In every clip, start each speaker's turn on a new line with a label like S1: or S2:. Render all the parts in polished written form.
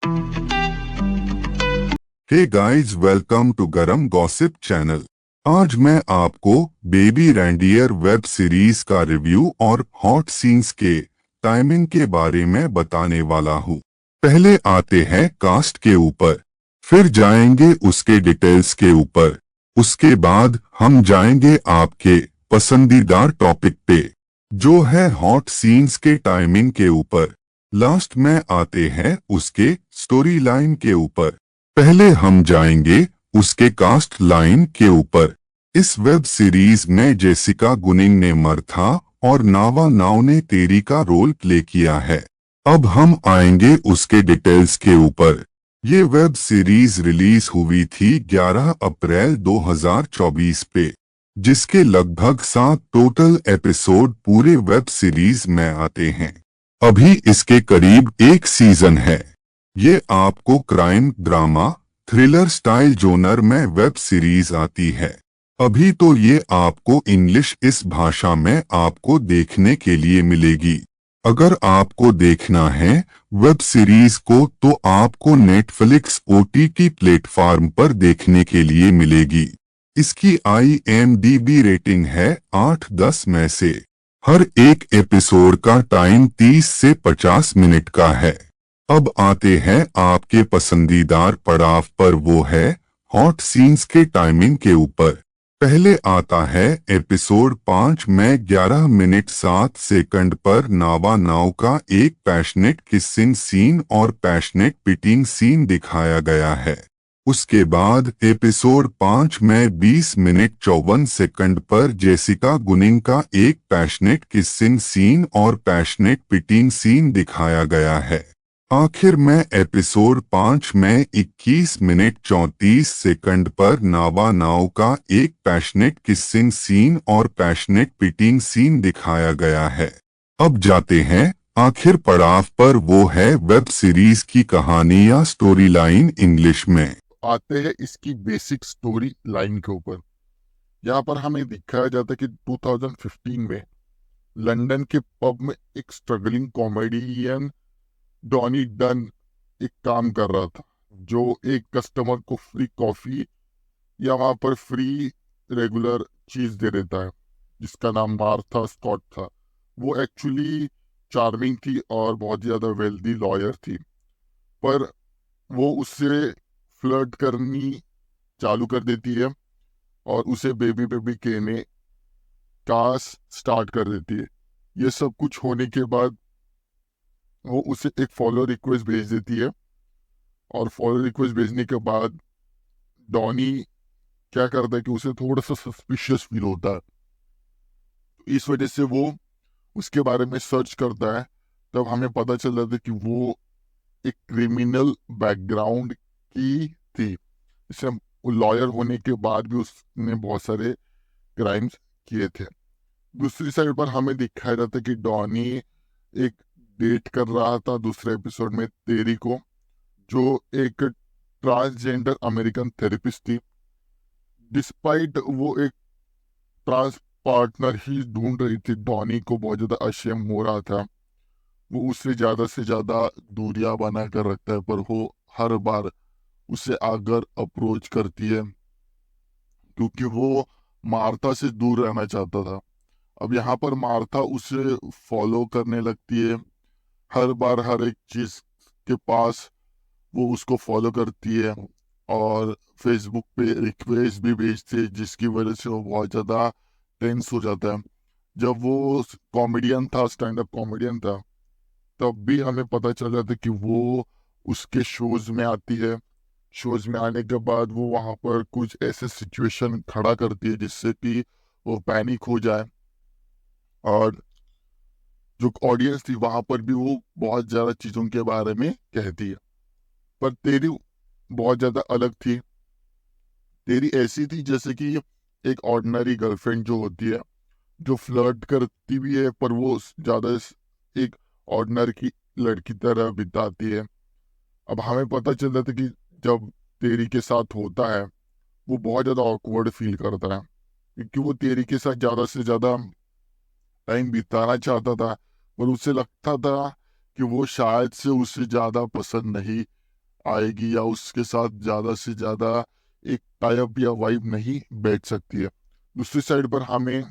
S1: Hey guys, welcome to गरम gossip channel. आज मैं आपको बेबी रैंडियर वेब सीरीज का रिव्यू और हॉट सीन्स के टाइमिंग के बारे में बताने वाला हूँ। पहले आते हैं कास्ट के ऊपर, फिर जाएंगे उसके डिटेल्स के ऊपर, उसके बाद हम जाएंगे आपके पसंदीदा टॉपिक पे, जो है हॉट सीन्स के टाइमिंग के ऊपर। लास्ट में आते हैं उसके स्टोरी लाइन के ऊपर। पहले हम जाएंगे उसके कास्ट लाइन के ऊपर। इस वेब सीरीज में जेसिका गुनिंग ने मर्था और नावा नाव ने तेरी का रोल प्ले किया है। अब हम आएंगे उसके डिटेल्स के ऊपर। ये वेब सीरीज रिलीज हुई थी 11 अप्रैल 2024 पे, जिसके लगभग 7 टोटल एपिसोड पूरे वेब सीरीज में आते हैं। अभी इसके करीब एक सीजन है। ये आपको crime, drama, thriller style genre में वेब सीरीज आती है। अभी तो ये आपको इंग्लिश इस भाषा में आपको देखने के लिए मिलेगी। अगर आपको देखना है वेब सीरीज को तो आपको नेटफ्लिक्स ओटीटी प्लेटफॉर्म पर देखने के लिए मिलेगी। इसकी IMDb रेटिंग है 8/10 में से। हर एक एपिसोड का टाइम 30 से 50 मिनट का है। अब आते हैं आपके पसंदीदार पड़ाव पर, वो है हॉट सीन्स के टाइमिंग के ऊपर। पहले आता है एपिसोड 5 में 11 मिनट 7 सेकंड पर नावा नाव का एक पैशनेट किसिंग सीन और पैशनेट पिटिंग सीन दिखाया गया है। उसके बाद एपिसोड 5 में 20 मिनट 54 सेकंड पर जेसिका गुनिंग का एक पैशनेट किसिंग सीन और पैशनेट पिटिंग सीन दिखाया गया है। आखिर में एपिसोड 5 में 21 मिनट 34 सेकंड पर नावा नाव का एक पैशनेट किसिंग सीन और पैशनेट पिटिंग सीन दिखाया गया है। अब जाते हैं आखिर पड़ाव पर, वो है वेब सीरीज की कहानी या स्टोरी लाइन इंग्लिश में।
S2: आते हैं इसकी बेसिक स्टोरी लाइन के ऊपर। यहाँ पर हमें दिखाया जाता है कि 2015 में लंदन के पब में एक स्ट्रगलिंग कॉमेडियन डॉनी डन एक काम कर रहा था, जो एक कस्टमर को फ्री कॉफी या वहां पर फ्री रेगुलर चीज दे देता है, जिसका नाम मार्था स्कॉट था। वो एक्चुअली चार्मिंग थी और बहुत ज्यादा वेल्दी लॉयर थी, पर वो उससे फ्लर्ट करनी चालू कर देती है और उसे बेबी बेबी कहने का स्टार्ट कर देती है। ये सब कुछ होने के बाद वो उसे एक फॉलो रिक्वेस्ट भेज देती है, और फॉलो रिक्वेस्ट भेजने के बाद डॉनी क्या करता है कि उसे थोड़ा सा सस्पिशियस फील होता है। तो इस वजह से वो उसके बारे में सर्च करता है। तब हमें पता चल जाता है कि वो एक क्रिमिनल बैकग्राउंड की थी। इसे लॉयर होने के बाद भी उसने बहुत सारे क्राइम्स किए थे। दूसरी साइड पर हमें दिखाया जाता है कि डॉनी एक डेट कर रहा था दूसरे एपिसोड में तेरी को, जो एक ट्रांसजेंडर अमेरिकन थेरेपिस्ट थी। डिस्पाइट वो एक ट्रांस पार्टनर ही ढूंढ रही थी, डॉनी को बहुत ज्यादा अशेम हो रहा था। वो उससे ज्यादा दूरियां बना कर रखता है, पर वो हर बार उसे आकर अप्रोच करती है, क्योंकि वो मार्था से दूर रहना चाहता था। अब यहाँ पर मार्था उसे फॉलो करने लगती है। हर बार हर एक चीज के पास वो उसको फॉलो करती है और फेसबुक पे रिक्वेस्ट भी भेजती है, जिसकी वजह से वो बहुत ज्यादा टेंस हो जाता है। जब वो कॉमेडियन था, स्टैंड अप कॉमेडियन था, तब भी हमें पता चल जाता है कि वो उसके शोज में आती है। शोज में आने के बाद वो वहां पर कुछ ऐसे सिचुएशन खड़ा करती है जिससे कि वो पैनिक हो जाए, और जो ऑडियंस थी वहां पर भी वो बहुत ज्यादा चीजों के बारे में कहती है। पर तेरी बहुत ज्यादा अलग थी। तेरी ऐसी थी जैसे कि एक ऑर्डिनरी गर्लफ्रेंड जो होती है, जो फ्लर्ट करती भी है, पर वो ज्यादा एक ऑर्डिनरी की लड़की तरह बिताती है। अब हमें पता चल जाता है कि जब तेरी के साथ होता है, वो बहुत ज्यादा ऑकवर्ड फील करता है, क्योंकि वो तेरी के साथ ज्यादा से ज्यादा टाइम बिताना चाहता था, पर उसे लगता था कि वो शायद से उससे ज्यादा पसंद नहीं आएगी या उसके साथ ज़्यादा से ज़्यादा एक टाइप या वाइब नहीं बैठ सकती है। दूसरी साइड पर हमें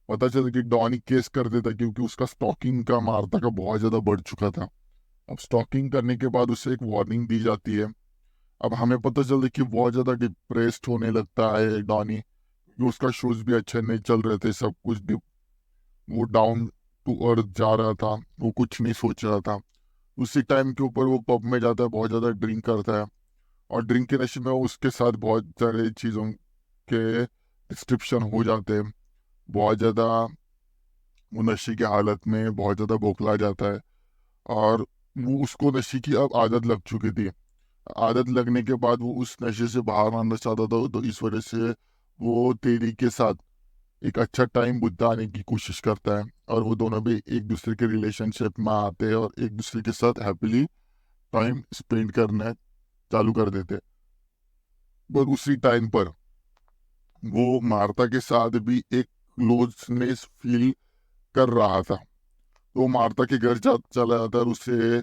S2: पता चला कि डॉनी केस कर देता क्योंकि उसका स्टॉकिंग का मार्ता का बहुत ज़्यादा बढ़ चुका था। अब स्टॉकिंग करने के बाद उसे एक वार्निंग दी जाती है। अब हमें पता चलता है कि बहुत ज़्यादा डिप्रेस्ड होने लगता है डॉनी, क्योंकि उसका शूज भी अच्छे नहीं चल रहे थे, सब कुछ वो डाउन टू अर्थ जा रहा था, वो कुछ नहीं सोच रहा था। उसी टाइम के ऊपर वो पब में जाता है, बहुत ज़्यादा ड्रिंक करता है और ड्रिंक के नशे में उसके साथ बहुत सारे चीज़ों के डिस्क्रिप्शन हो जाते हैं। बहुत ज़्यादा वो नशे की हालत में बहुत ज़्यादा बौखला जाता है और वो उसको नशे की अब आदत लग चुकी थी। आदत लगने के बाद वो उस नशे से बाहर आना चाहता था, तो इस वजह से वो तेरी के साथ एक अच्छा टाइम बिताने की कोशिश करता है और वो दोनों भी एक दूसरे के रिलेशनशिप में आते हैं और एक दूसरे के साथ हैप्पीली टाइम स्पेंड करना चालू कर देते। पर उसी टाइम पर वो मार्ता के साथ भी एक क्लोजनेस फील कर रहा था, तो मार्ता के घर चला जाता है और उसे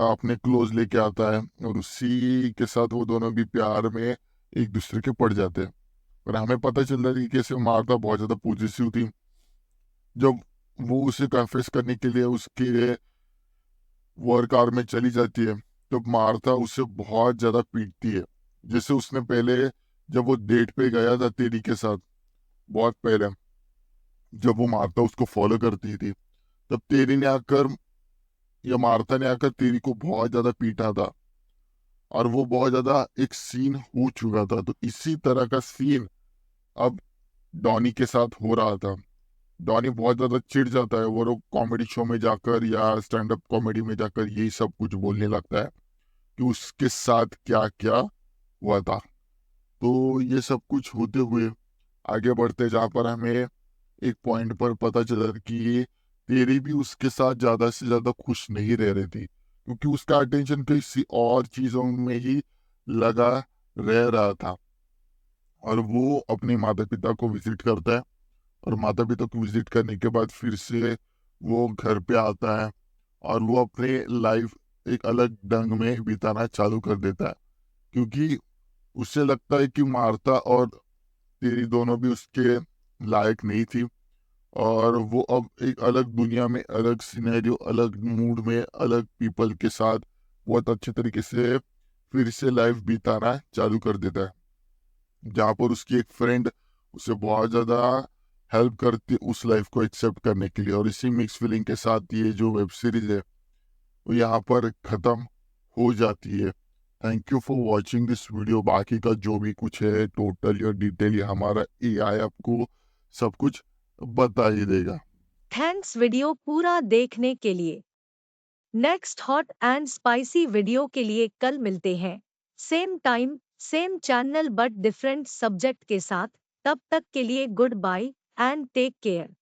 S2: अपने क्लोज लेके आता है और उसी के साथ वो दोनों भी प्यार में एक दूसरे के पड़ जाते हैं। और हमें पता चल रहा है कि कैसे मार्ता बहुत ज्यादा पॉजिटिव थी। जब वो उसे कन्फेस करने के लिए उसके वर्क आवर में चली जाती है, तो मार्था उसे बहुत ज्यादा पीटती है। जैसे उसने पहले जब वो डेट पे गया था तेरी के साथ, बहुत पहले जब वो मार्था उसको फॉलो करती थी, तब तेरी ने आकर या मार्था ने आकर तेरी को बहुत ज्यादा पीटा था और वो बहुत ज्यादा एक सीन हो चुका था। तो इसी तरह का सीन अब डॉनी के साथ हो रहा था। डॉनी बहुत ज्यादा चिढ़ जाता है, वो लोग कॉमेडी शो में जाकर या स्टैंड अप कॉमेडी में जाकर यही सब कुछ बोलने लगता है कि उसके साथ क्या क्या हुआ था। तो ये सब कुछ होते हुए आगे बढ़ते जहाँ पर हमें एक पॉइंट पर पता चला कि तेरी भी उसके साथ ज्यादा से ज्यादा खुश नहीं रह रही थी, क्योंकि उसका अटेंशन किसी और चीजों में ही लगा रह रहा था। और वो अपने माता पिता को विजिट करता है और माता पिता को विजिट करने के बाद फिर से वो घर पे आता है और वो अपने लाइफ एक अलग ढंग में बिताना चालू कर देता है, क्योंकि उसे लगता है कि मार्ता और तेरी दोनों भी उसके लायक नहीं थी और वो अब एक अलग दुनिया में, अलग सिनेरियो, अलग मूड में, अलग पीपल के साथ बहुत अच्छे तरीके से फिर से लाइफ बिताना चालू कर देता है। जहाँ पर उसकी एक फ्रेंड उसे बहुत ज़्यादा हेल्प करती है उस लाइफ को एक्सेप्ट करने के लिए। और इसी मिक्स फीलिंग के साथ ये जो वेब सीरीज है वो यहाँ पर ख़त्म हो जाती है। Thank you for watching this video. बाकी का जो भी कुछ है टोटल या डिटेल ये हमारा एआई आपको सब कुछ बता ही देगा।
S3: थैंक्स वीडियो पूरा देखने के लिए। Next hot and spicy video के लिए कल मिलते हैं, same time same channel but different subject के साथ। तब तक के लिए good bye and take care.